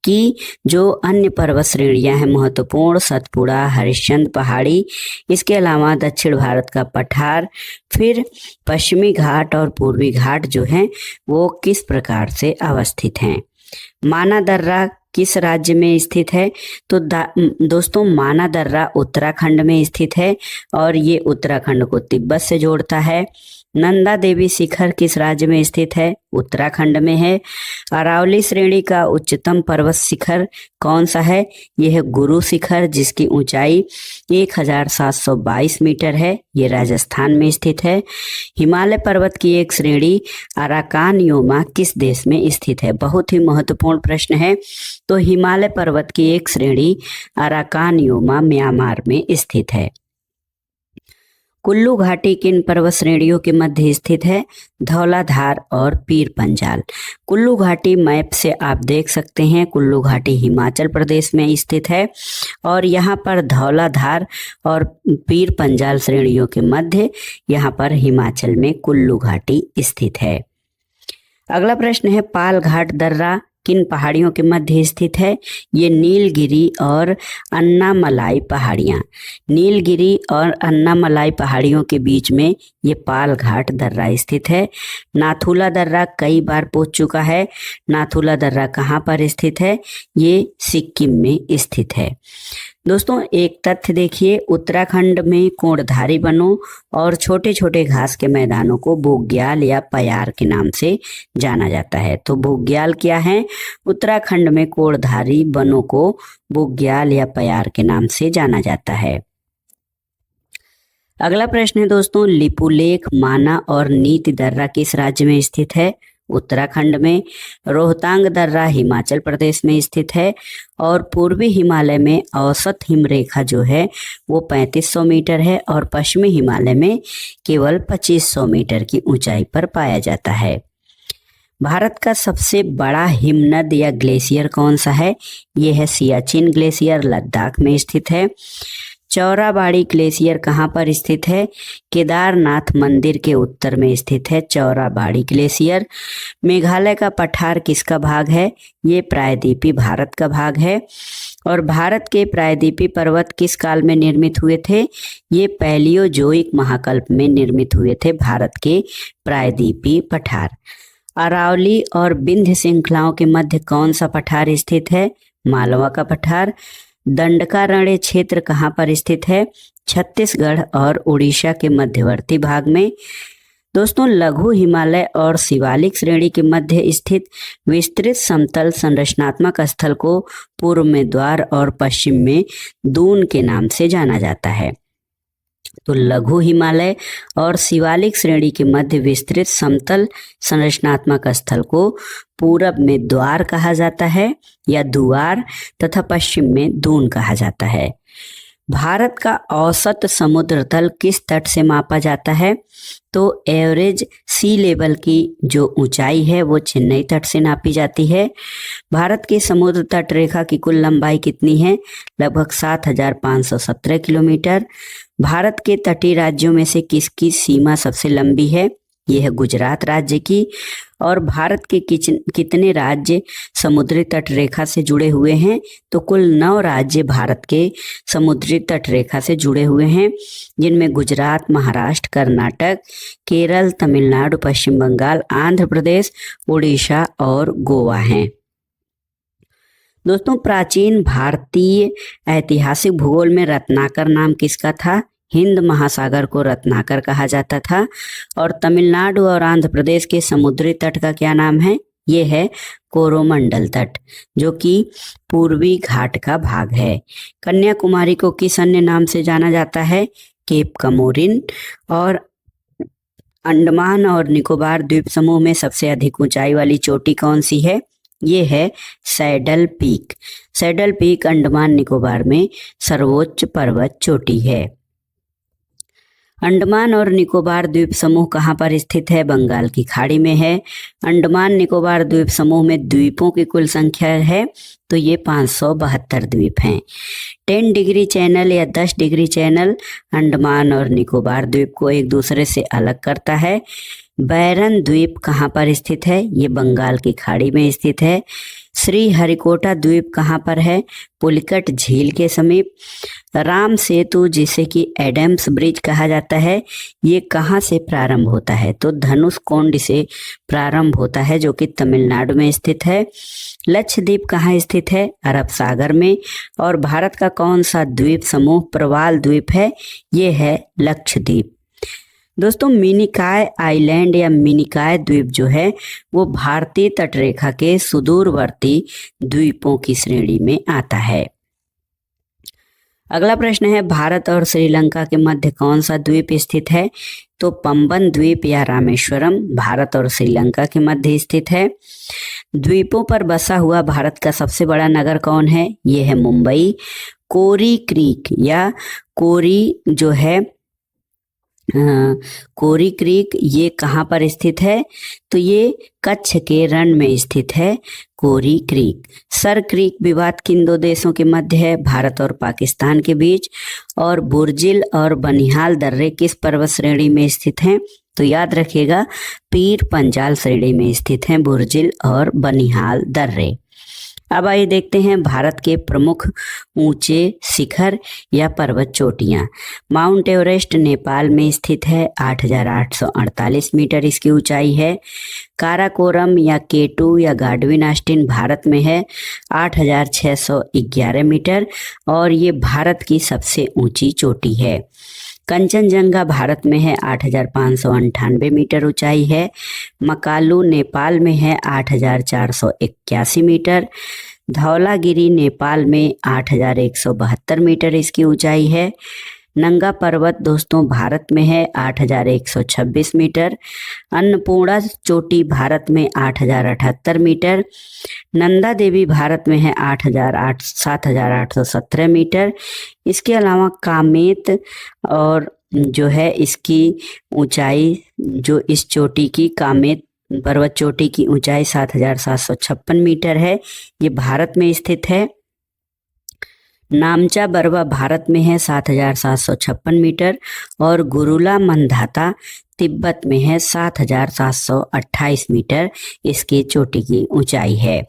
कि जो अन्य पर्वत श्रेणियां हैं महत्वपूर्ण सतपुड़ा, हरिश्चंद्र पहाड़ी, इसके अलावा दक्षिण भारत का पठार, फिर पश्चिमी घाट और पूर्वी घाट जो हैं वो किस प्रकार से अवस्थित हैं। माना दर्रा किस राज्य में स्थित है? तो दोस्तों माना दर्रा उत्तराखंड में स्थित है और ये उत्तराखंड को तिब्बत से जोड़ता है। नंदा देवी शिखर किस राज्य में स्थित है? उत्तराखंड में है। अरावली श्रेणी का उच्चतम पर्वत शिखर कौन सा है? यह है गुरु शिखर, जिसकी ऊंचाई 1722 मीटर है, ये राजस्थान में स्थित है। हिमालय पर्वत की एक श्रेणी अराकान योमा किस देश में स्थित है? बहुत ही महत्वपूर्ण प्रश्न है। तो हिमालय पर्वत की एक श्रेणी अराकान योमा म्यांमार में स्थित है। कुल्लू घाटी किन पर्वत श्रेणियों के मध्य स्थित है? धौलाधार और पीर पंजाल। कुल्लू घाटी मैप से आप देख सकते हैं कुल्लू घाटी हिमाचल प्रदेश में स्थित है, और यहाँ पर धौलाधार और पीर पंजाल श्रेणियों के मध्य यहाँ पर हिमाचल में कुल्लू घाटी स्थित है। अगला प्रश्न है पाल घाट दर्रा किन पहाड़ियों के मध्य स्थित है? ये नीलगिरी और अन्नामलाई पहाड़ियाँ। नीलगिरी और अन्नामलाई पहाड़ियों के बीच में ये पाल घाट दर्रा स्थित है। नाथुला दर्रा कई बार पूछ चुका है। नाथुला दर्रा कहाँ पर स्थित है? ये सिक्किम में स्थित है। दोस्तों एक तथ्य देखिए, उत्तराखंड में कोणधारी वनों और छोटे छोटे घास के मैदानों को बुग्याल या पयार के नाम से जाना जाता है। तो बुग्याल क्या है? उत्तराखंड में कोणधारी वनों को बुग्याल या पयार के नाम से जाना जाता है। अगला प्रश्न है दोस्तों, लिपुलेख, माना और नीति दर्रा किस राज्य में स्थित है? उत्तराखंड में। रोहतांग दर्रा हिमाचल प्रदेश में स्थित है और पूर्वी हिमालय में औसत हिमरेखा जो है वो 3500 मीटर है और पश्चिमी हिमालय में केवल 2500 मीटर की ऊंचाई पर पाया जाता है। भारत का सबसे बड़ा हिमनद या ग्लेशियर कौन सा है? ये है सियाचिन ग्लेशियर, लद्दाख में स्थित है। चौराबाड़ी ग्लेशियर कहाँ पर स्थित है? केदारनाथ मंदिर के उत्तर में स्थित है चौराबाड़ी ग्लेशियर। मेघालय का पठार किसका भाग है? ये प्रायद्वीपीय भारत का भाग है। और भारत के प्रायद्वीपीय पर्वत किस काल में निर्मित हुए थे? ये पैलियोजोइक महाकल्प में निर्मित हुए थे भारत के प्रायद्वीपीय पठार। अरावली और विंध्य श्रृंखलाओं के मध्य कौन सा पठार स्थित है? मालवा का पठार। दंडकारण्य क्षेत्र कहाँ पर स्थित है? छत्तीसगढ़ और उड़ीसा के मध्यवर्ती भाग में। दोस्तों लघु हिमालय और शिवालिक श्रेणी के मध्य स्थित विस्तृत समतल संरचनात्मक स्थल को पूर्व में द्वार और पश्चिम में दून के नाम से जाना जाता है। तो लघु हिमालय और शिवालिक श्रेणी के मध्य विस्तृत समतल संरचनात्मक स्थल को पूरब में द्वार कहा जाता है या दुआर तथा पश्चिम में दून कहा जाता है। भारत का औसत समुद्र तल किस तट से मापा जाता है? तो एवरेज सी लेवल की जो ऊंचाई है वो चेन्नई तट से नापी जाती है। भारत की समुद्र तट रेखा की कुल लंबाई कितनी है? लगभग 7517 किलोमीटर। भारत के तटीय राज्यों में से किसकी सीमा सबसे लंबी है? यह है गुजरात राज्य की। और भारत के कितने राज्य समुद्री तट रेखा से जुड़े हुए हैं? तो कुल 9 राज्य भारत के समुद्री तट रेखा से जुड़े हुए हैं, जिनमें गुजरात, महाराष्ट्र, कर्नाटक, केरल, तमिलनाडु, पश्चिम बंगाल, आंध्र प्रदेश, उड़ीसा और गोवा हैं। दोस्तों प्राचीन भारतीय ऐतिहासिक भूगोल में रत्नाकर नाम किसका था? हिंद महासागर को रत्नाकर कहा जाता था। और तमिलनाडु और आंध्र प्रदेश के समुद्री तट का क्या नाम है? ये है कोरोमंडल तट, जो कि पूर्वी घाट का भाग है। कन्याकुमारी को किस अन्य नाम से जाना जाता है? केप कमोरिन। और अंडमान और निकोबार द्वीप समूह में सबसे अधिक ऊंचाई वाली चोटी कौन सी है? ये है saddle peak. Saddle peak Andaman Nicobar में सर्वोच्च पर्वत चोटी है। अंडमान और निकोबार द्वीप समूह कहाँ पर स्थित है? बंगाल की खाड़ी में है। अंडमान निकोबार द्वीप समूह में द्वीपों की कुल संख्या है तो ये 572 द्वीप हैं। 10 डिग्री चैनल या 10 डिग्री चैनल अंडमान और निकोबार द्वीप को एक दूसरे से अलग करता है। बैरन द्वीप कहाँ पर स्थित है? ये बंगाल की खाड़ी में स्थित है। श्री हरिकोटा द्वीप कहाँ पर है? पुलिकट झील के समीप। राम सेतु जिसे कि एडम्स ब्रिज कहा जाता है, ये कहाँ से प्रारंभ होता है? तो धनुषकोडी से प्रारंभ होता है, जो कि तमिलनाडु में स्थित है। लक्षद्वीप कहाँ स्थित है? अरब सागर में। और भारत का कौन सा द्वीप समूह प्रवाल द्वीप है? ये है लक्षद्वीप। दोस्तों मिनिकॉय आइलैंड या मिनिकॉय द्वीप जो है वो भारतीय तटरेखा के सुदूरवर्ती द्वीपों की श्रेणी में आता है। अगला प्रश्न है, भारत और श्रीलंका के मध्य कौन सा द्वीप स्थित है? तो पंबन द्वीप या रामेश्वरम भारत और श्रीलंका के मध्य स्थित है। द्वीपों पर बसा हुआ भारत का सबसे बड़ा नगर कौन है? ये है मुंबई। कोरी क्रीक या कोरी जो है कोरी क्रीक ये कहाँ पर स्थित है? तो ये कच्छ के रण में स्थित है कोरी क्रीक। सर क्रीक विवाद किन दो देशों के मध्य है? भारत और पाकिस्तान के बीच। और बुर्जिल और बनिहाल दर्रे किस पर्वत श्रेणी में स्थित हैं? तो याद रखिएगा, पीर पंजाल श्रेणी में स्थित हैं बुर्जिल और बनिहाल दर्रे। अब आइए देखते हैं भारत के प्रमुख ऊंचे शिखर या पर्वत चोटियां। माउंट एवरेस्ट नेपाल में स्थित है, 8,848 मीटर इसकी ऊंचाई है। काराकोरम या केटू या गाडविन आस्टिन भारत में है, 8,611 मीटर और ये भारत की सबसे ऊंची चोटी है। कंचनजंगा भारत में है, 8,598 मीटर ऊंचाई है। मकालू नेपाल में है, 8,481 मीटर। धौलागिरी नेपाल में 8,172 मीटर इसकी ऊंचाई है। नंगा पर्वत दोस्तों भारत में है, 8,126 मीटर। अन्नपूर्णा चोटी भारत में 8,078 मीटर। नंदा देवी भारत में है, 7,817 मीटर। इसके अलावा कामेत और जो है इसकी ऊंचाई, जो इस चोटी की कामेत पर्वत चोटी की ऊंचाई 7,756 मीटर है, ये भारत में स्थित है। नामचा बरवा भारत में है, 7,756 मीटर और गुरुला मंधाता तिब्बत में है, 7,728 मीटर इसकी चोटी की ऊंचाई है।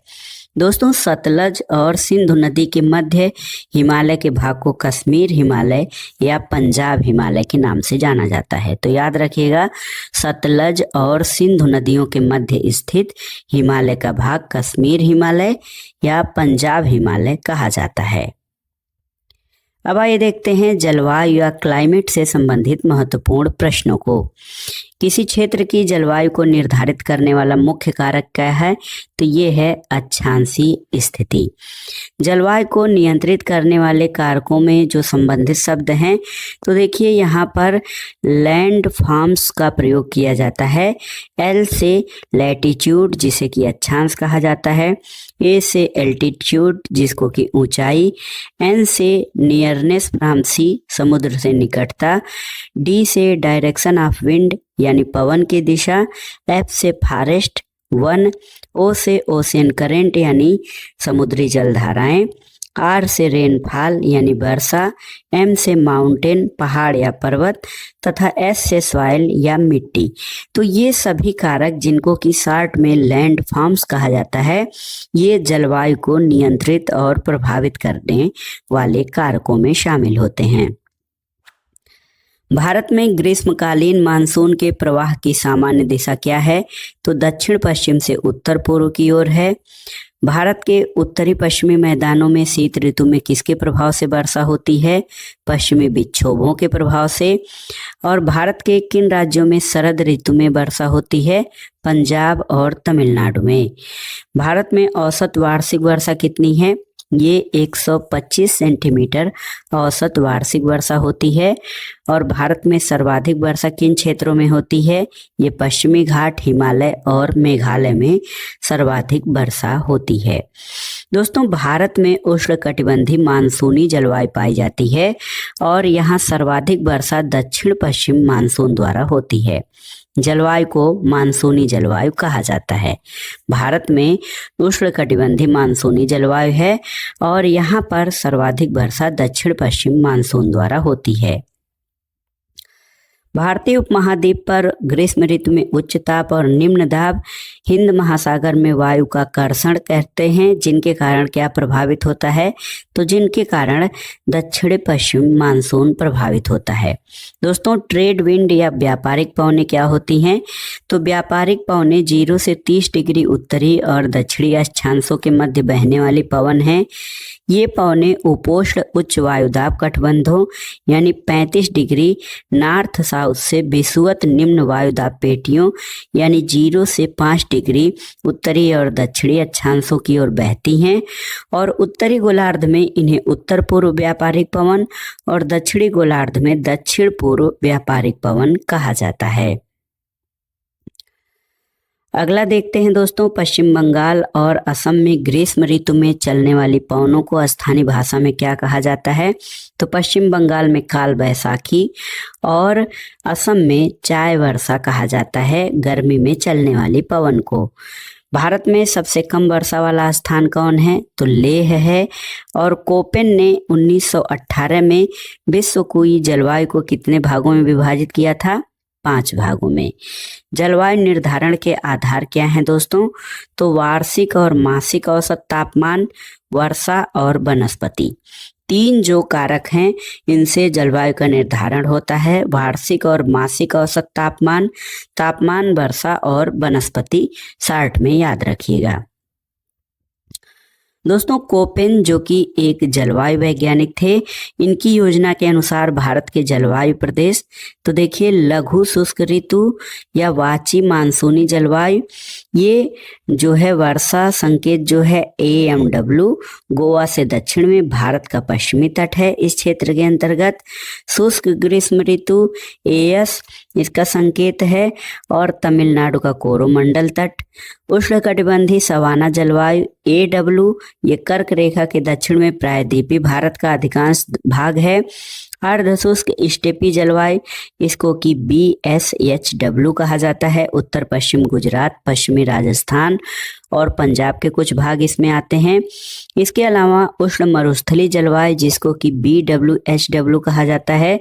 दोस्तों सतलज और सिंधु नदी के मध्य हिमालय के भाग को कश्मीर हिमालय या पंजाब हिमालय के नाम से जाना जाता है। तो याद रखिएगा, सतलज और सिंधु नदियों के मध्य स्थित हिमालय का भाग कश्मीर हिमालय या पंजाब हिमालय कहा जाता है। अब आइए देखते हैं जलवायु या क्लाइमेट से संबंधित महत्वपूर्ण प्रश्नों को। किसी क्षेत्र की जलवायु को निर्धारित करने वाला मुख्य कारक क्या है? तो ये है अक्षांशीय स्थिति। जलवायु को नियंत्रित करने वाले कारकों में जो संबंधित शब्द हैं, तो देखिए यहाँ पर लैंड फॉर्म्स का प्रयोग किया जाता है। एल से लैटिट्यूड जिसे कि अक्षांश कहा जाता है, ए से एल्टीट्यूड जिसको कि ऊंचाई, एन से नियरनेस फ्रॉम सी समुद्र से निकटता, डी से डायरेक्शन ऑफ विंड यानी पवन की दिशा, एफ से फॉरेस्ट वन, ओ से ओशियन करंट यानी समुद्री जलधाराएं, आर से रेनफॉल यानी वर्षा, एम से माउंटेन पहाड़ या पर्वत तथा एस से सॉइल या मिट्टी। तो ये सभी कारक जिनको कि शॉर्ट में लैंड फॉर्म्स कहा जाता है, ये जलवायु को नियंत्रित और प्रभावित करने वाले कारकों में शामिल होते हैं। भारत में ग्रीष्मकालीन मानसून के प्रवाह की सामान्य दिशा क्या है? तो दक्षिण पश्चिम से उत्तर पूर्व की ओर है। भारत के उत्तरी पश्चिमी मैदानों में शीत ऋतु में किसके प्रभाव से वर्षा होती है? पश्चिमी विक्षोभों के प्रभाव से। और भारत के किन राज्यों में शरद ऋतु में वर्षा होती है? पंजाब और तमिलनाडु में। भारत में औसत वार्षिक वर्षा कितनी है? ये 125 सेंटीमीटर औसत वार्षिक वर्षा होती है। और भारत में सर्वाधिक वर्षा किन क्षेत्रों में होती है? ये पश्चिमी घाट, हिमालय और मेघालय में सर्वाधिक वर्षा होती है। दोस्तों भारत में उष्णकटिबंधीय मानसूनी जलवायु पाई जाती है और यहाँ सर्वाधिक वर्षा दक्षिण पश्चिम मानसून द्वारा होती है। जलवायु को मानसूनी जलवायु कहा जाता है। भारत में उष्णकटिबंधीय मानसूनी जलवायु है और यहाँ पर सर्वाधिक वर्षा दक्षिण पश्चिम मानसून द्वारा होती है। भारतीय उपमहाद्वीप पर ग्रीष्म ऋतु में उच्च ताप और निम्न दाब हिंद महासागर में वायु का कर्षण कहते हैं, जिनके कारण क्या प्रभावित होता है? तो जिनके कारण दक्षिण पश्चिम मानसून प्रभावित होता है। दोस्तों ट्रेड विंड या व्यापारिक पवनें क्या होती हैं? तो व्यापारिक पवनें 0 से 30 डिग्री उत्तरी और दक्षिणी अक्षांशों के मध्य बहने वाली पवन हैं। ये पवनें उपोष्ण उच्च वायुदाब कटबंधों यानी 35 डिग्री नॉर्थ साउथ से विषुवत निम्न वायुदाब पेटियों यानी 0 से 5 डिग्री उत्तरी और दक्षिणी अक्षांशों की ओर बहती हैं और उत्तरी गोलार्ध में इन्हें उत्तर पूर्व व्यापारिक पवन और दक्षिणी गोलार्ध में दक्षिण पूर्व व्यापारिक पवन कहा जाता है। अगला देखते हैं दोस्तों, पश्चिम बंगाल और असम में ग्रीष्म ऋतु में चलने वाली पवनों को स्थानीय भाषा में क्या कहा जाता है? तो पश्चिम बंगाल में काल बैसाखी और असम में चाय वर्षा कहा जाता है गर्मी में चलने वाली पवन को। भारत में सबसे कम वर्षा वाला स्थान कौन है? तो लेह है। और कोपेन ने 1918 में विश्व की जलवायु को कितने भागों में विभाजित किया था? 5 भागों में। जलवायु निर्धारण के आधार क्या हैं दोस्तों? तो वार्षिक और मासिक औसत तापमान, वर्षा और वनस्पति। 3 जो कारक हैं इनसे जलवायु का निर्धारण होता है, वार्षिक और मासिक औसत तापमान, तापमान, वर्षा और वनस्पति। शार्ट में याद रखिएगा दोस्तों। कोपेन जो कि एक जलवायु वैज्ञानिक थे, इनकी योजना के अनुसार भारत के जलवायु प्रदेश, तो देखिए लघु शुष्क ऋतु या वाची मानसूनी जलवायु, ये जो है वर्षा संकेत जो है AMW, गोवा से दक्षिण में भारत का पश्चिमी तट है इस क्षेत्र के अंतर्गत। शुष्क ग्रीष्म ऋतु AS इसका संकेत है, और तमिलनाडु का कोरोमंडल तट। उष्णकटिबंधीय सवाना जलवायु AW, ये कर्क रेखा के दक्षिण में प्रायद्वीपीय भारत का अधिकांश भाग है। अर्धशुष्क स्टेपी जलवायु, इसको कि BSHW कहा जाता है, उत्तर पश्चिम गुजरात, पश्चिमी राजस्थान और पंजाब के कुछ भाग इसमें आते हैं। इसके अलावा उष्ण मरुस्थलीय जलवायु, जिसको कि BWHW कहा जाता है,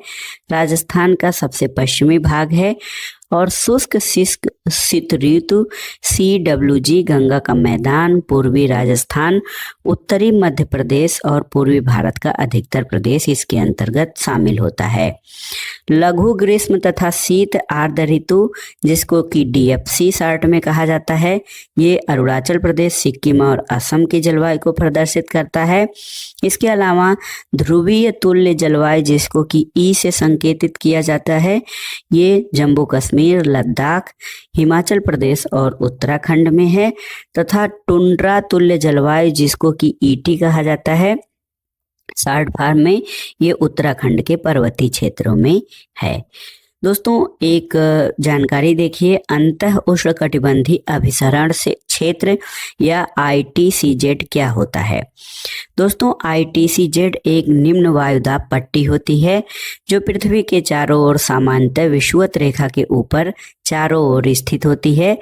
राजस्थान का सबसे पश्चिमी भाग है। और शुष्क शीत ऋतु CWG, गंगा का मैदान, पूर्वी राजस्थान, उत्तरी मध्य प्रदेश और पूर्वी भारत का अधिकतर प्रदेश इसके अंतर्गत शामिल होता है। लघु ग्रीष्म तथा शीत आर्द्र ऋतु, जिसको कि DFC शार्ट में कहा जाता है, ये अरुणाचल प्रदेश, सिक्किम और असम की जलवायु को प्रदर्शित करता है। इसके अलावा ध्रुवीय तुल्य जलवायु, जिसको कि E से संकेतित किया जाता है, ये जम्मू कश्मीर, लद्दाख, हिमाचल प्रदेश और उत्तराखंड में है। तथा टुंड्रा तुल्य जलवायु, जिसको कि ET कहा जाता है, शार्ट फॉर्म में, ये उत्तराखंड के पर्वतीय क्षेत्रों में है। दोस्तों एक जानकारी देखिए, अंतः उष्णकटिबंधीय अभिसरण से क्षेत्र या ITCZ क्या होता है? दोस्तों ITCZ एक निम्न वायुदाब पट्टी होती है जो पृथ्वी के चारों ओर सामान्यतः विषुवत रेखा के ऊपर चारों ओर स्थित होती है।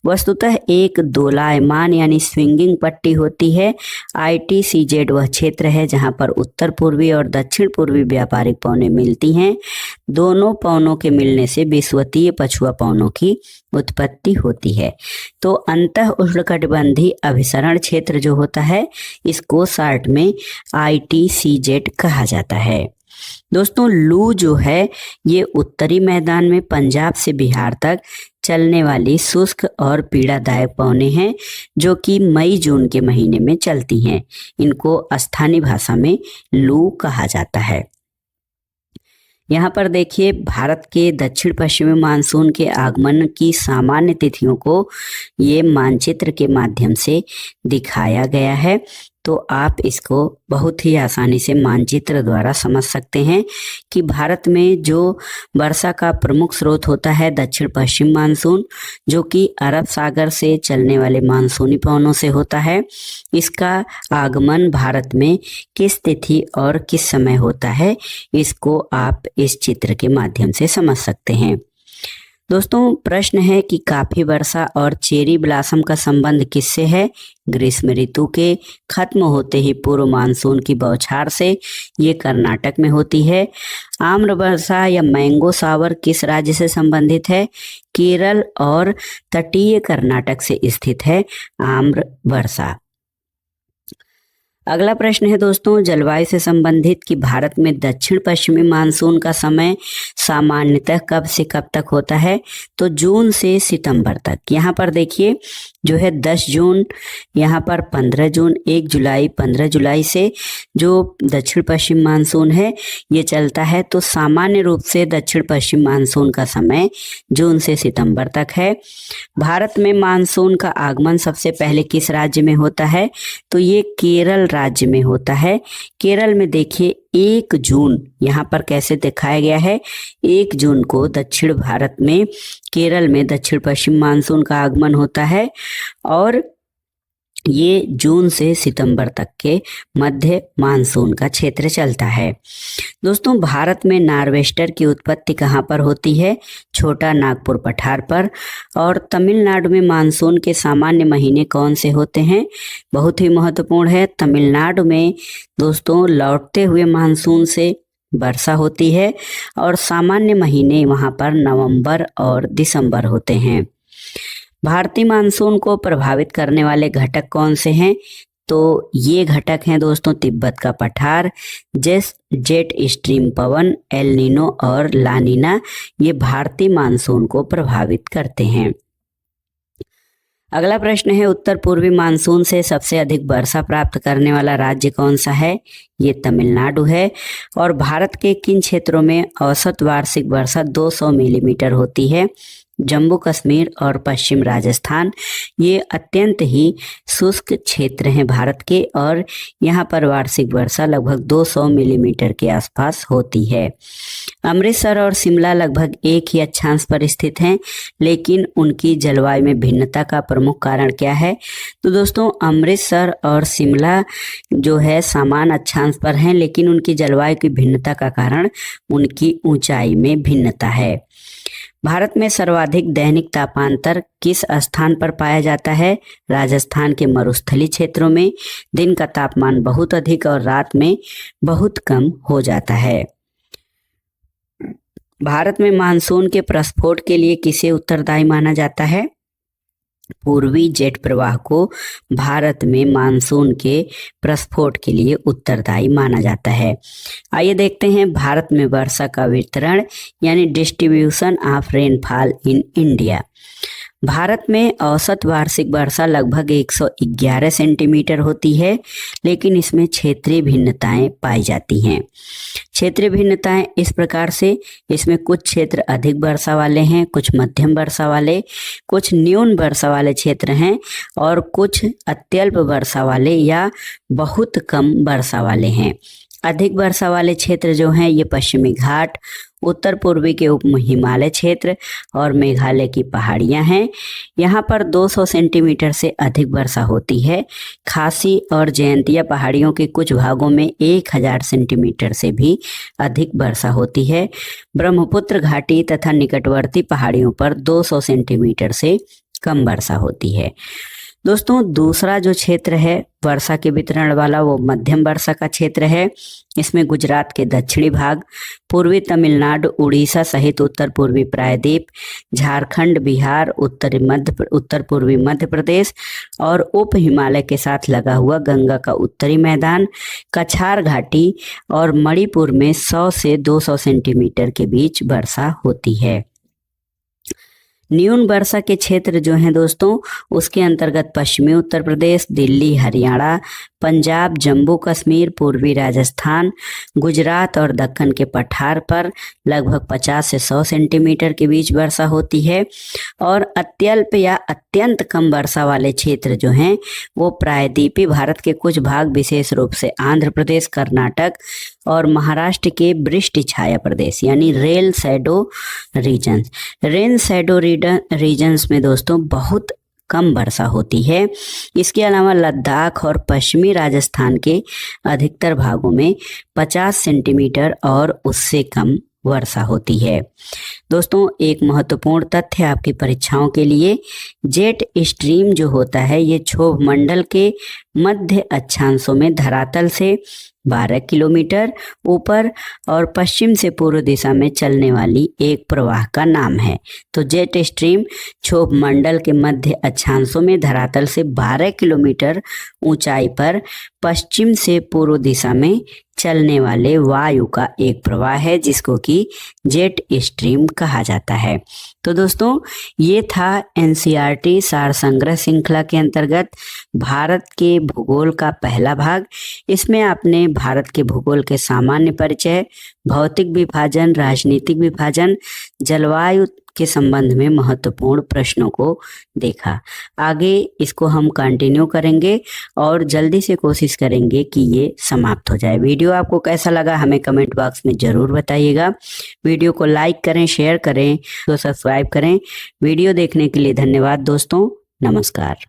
वस्तुतः एक दोलायमान यानी स्विंगिंग पट्टी होती है। ITCZ वह क्षेत्र है जहां पर उत्तर पूर्वी और दक्षिण पूर्वी व्यापारिक पवनें मिलती हैं। दोनों पवनों के मिलने से विषुवतीय पछुआ पवनों की उत्पत्ति होती है। तो अंतः उष्णकटिबंधीय अभिसरण क्षेत्र जो होता है, इसको शार्ट में ITCZ कहा जाता है। दोस्तों लू जो है ये उत्तरी मैदान में पंजाब से बिहार तक चलने वाली शुष्क और पीड़ादायक पवनें हैं जो कि मई जून के महीने में चलती हैं। इनको स्थानीय भाषा में लू कहा जाता है। यहाँ पर देखिए भारत के दक्षिण पश्चिमी मानसून के आगमन की सामान्य तिथियों को ये मानचित्र के माध्यम से दिखाया गया है। तो आप इसको बहुत ही आसानी से मानचित्र द्वारा समझ सकते हैं कि भारत में जो वर्षा का प्रमुख स्रोत होता है दक्षिण पश्चिम मानसून, जो कि अरब सागर से चलने वाले मानसूनी पवनों से होता है। इसका आगमन भारत में किस तिथि और किस समय होता है, इसको आप इस चित्र के माध्यम से समझ सकते हैं। दोस्तों प्रश्न है कि काफी वर्षा और चेरी ब्लॉसम का संबंध किससे है? ग्रीष्म ऋतु के खत्म होते ही पूर्व मानसून की बौछार से। ये कर्नाटक में होती है। आम्र वर्षा या मैंगो सावर किस राज्य से संबंधित है? केरल और तटीय कर्नाटक से स्थित है आम्र वर्षा। अगला प्रश्न है दोस्तों जलवायु से संबंधित कि भारत में दक्षिण पश्चिमी मानसून का समय सामान्यतः कब से कब तक होता है? तो जून से सितंबर तक। यहाँ पर देखिए जो है 10 जून, यहाँ पर 15 जून, 1 जुलाई, 15 जुलाई से जो दक्षिण पश्चिम मानसून है ये चलता है। तो सामान्य रूप से दक्षिण पश्चिम मानसून का समय जून से सितंबर तक है। भारत में मानसून का आगमन सबसे पहले किस राज्य में होता है? तो ये केरल राज्य में होता है? केरल में देखिए 1 जून, यहाँ पर कैसे दिखाया गया है, 1 जून को दक्षिण भारत में केरल में दक्षिण पश्चिम मानसून का आगमन होता है और ये जून से सितंबर तक के मध्य मानसून का क्षेत्र चलता है। दोस्तों, भारत में नार्वेस्टर की उत्पत्ति कहाँ पर होती है? छोटा नागपुर पठार पर। और तमिलनाडु में मानसून के सामान्य महीने कौन से होते हैं? बहुत ही महत्वपूर्ण है। तमिलनाडु में दोस्तों लौटते हुए मानसून से वर्षा होती है और सामान्य महीने वहाँ पर नवंबर और दिसंबर होते हैं। भारतीय मानसून को प्रभावित करने वाले घटक कौन से हैं? तो ये घटक हैं दोस्तों तिब्बत का पठार, जेट स्ट्रीम पवन, एल नीनो और लानीना, ये भारतीय मानसून को प्रभावित करते हैं। अगला प्रश्न है, उत्तर पूर्वी मानसून से सबसे अधिक वर्षा प्राप्त करने वाला राज्य कौन सा है? ये तमिलनाडु है। और भारत के किन क्षेत्रों में औसत वार्षिक वर्षा 200 मिलीमीटर होती है? जम्मू कश्मीर और पश्चिम राजस्थान, ये अत्यंत ही शुष्क क्षेत्र हैं भारत के और यहाँ पर वार्षिक वर्षा लगभग 200 मिलीमीटर के आसपास होती है। अमृतसर और शिमला लगभग एक ही अक्षांश पर स्थित हैं, लेकिन उनकी जलवायु में भिन्नता का प्रमुख कारण क्या है? तो दोस्तों, अमृतसर और शिमला जो है समान अक्षांश पर हैं, लेकिन उनकी जलवायु की भिन्नता का कारण उनकी ऊंचाई में भिन्नता है। भारत में सर्वाधिक दैनिक तापांतर किस स्थान पर पाया जाता है? राजस्थान के मरुस्थलीय क्षेत्रों में दिन का तापमान बहुत अधिक और रात में बहुत कम हो जाता है। भारत में मानसून के प्रस्फोट के लिए किसे उत्तरदायी माना जाता है? पूर्वी जेट प्रवाह को भारत में मानसून के प्रस्फोट के लिए उत्तरदायी माना जाता है। आइए देखते हैं भारत में वर्षा का वितरण यानी distribution of rainfall in India. Bharat में औसत वार्षिक वर्षा लगभग 111 सेंटीमीटर होती है, लेकिन इसमें क्षेत्रीय भिन्नताएं पाई जाती हैं। क्षेत्रीय भिन्नताएं इस प्रकार से, इसमें कुछ क्षेत्र अधिक वर्षा वाले हैं, कुछ मध्यम वर्षा वाले, कुछ न्यून वर्षा वाले क्षेत्र हैं और कुछ अत्यल्प वर्षा वाले या बहुत कम वर्षा वाले हैं। अधिक वर्षा वाले क्षेत्र जो हैं ये पश्चिमी घाट, उत्तर पूर्वी के उप हिमालय क्षेत्र और मेघालय की पहाड़ियां हैं। यहाँ पर 200 सेंटीमीटर से अधिक वर्षा होती है। खासी और जयंतिया पहाड़ियों के कुछ भागों में 1000 सेंटीमीटर से भी अधिक वर्षा होती है। ब्रह्मपुत्र घाटी तथा निकटवर्ती पहाड़ियों पर 200 सेंटीमीटर से कम वर्षा होती है। दोस्तों, दूसरा जो क्षेत्र है वर्षा के वितरण वाला वो मध्यम वर्षा का क्षेत्र है। इसमें गुजरात के दक्षिणी भाग, पूर्वी तमिलनाडु, उड़ीसा सहित उत्तर पूर्वी प्रायद्वीप, झारखंड, बिहार, उत्तर पूर्वी मध्य प्रदेश और उप हिमालय के साथ लगा हुआ गंगा का उत्तरी मैदान, कछार घाटी और मणिपुर में 100 से 200 सेंटीमीटर के बीच वर्षा होती है। न्यून वर्षा के क्षेत्र जो हैं दोस्तों, उसके अंतर्गत पश्चिमी उत्तर प्रदेश, दिल्ली, हरियाणा, पंजाब, जम्मू कश्मीर, पूर्वी राजस्थान, गुजरात और दक्कन के पठार पर लगभग 50 से 100 सेंटीमीटर के बीच वर्षा होती है। और अत्यल्प या अत्यंत कम वर्षा वाले क्षेत्र जो हैं वो प्रायद्वीपीय भारत के कुछ भाग, विशेष रूप से आंध्र प्रदेश, कर्नाटक और महाराष्ट्र के वृष्टि छाया प्रदेश यानी रेन शैडो रीजन्स में दोस्तों बहुत कम वर्षा होती है। इसके अलावा लद्दाख और पश्चिमी राजस्थान के अधिकतर भागों में 50 सेंटीमीटर और उससे कम वर्षा होती है। दोस्तों, एक महत्वपूर्ण तथ्य आपकी परीक्षाओं के लिए, जेट स्ट्रीम जो होता है ये क्षोभ मंडल के मध्य अक्षांशों में धरातल से 12 किलोमीटर ऊपर और पश्चिम से पूर्व दिशा में चलने वाली एक प्रवाह का नाम है। तो जेट स्ट्रीम क्षोभ मंडल के मध्य अक्षांशों में धरातल से 12 किलोमीटर ऊंचाई पर पश्चिम से पूर्व दिशा में चलने वाले वायु का एक प्रवाह है, जिसको कि जेट स्ट्रीम कहा जाता है। तो दोस्तों, ये था एनसीईआरटी सार संग्रह श्रृंखला के अंतर्गत भारत के भूगोल का पहला भाग। इसमें आपने भारत के भूगोल के सामान्य परिचय, भौतिक विभाजन, राजनीतिक विभाजन, जलवायु के संबंध में महत्वपूर्ण प्रश्नों को देखा। आगे इसको हम कंटिन्यू करेंगे और जल्दी से कोशिश करेंगे कि ये समाप्त हो जाए। वीडियो आपको कैसा लगा हमें कमेंट बॉक्स में ज़रूर बताइएगा। वीडियो को लाइक करें, शेयर करें, तो सब्सक्राइब करें। वीडियो देखने के लिए धन्यवाद दोस्तों। नमस्कार।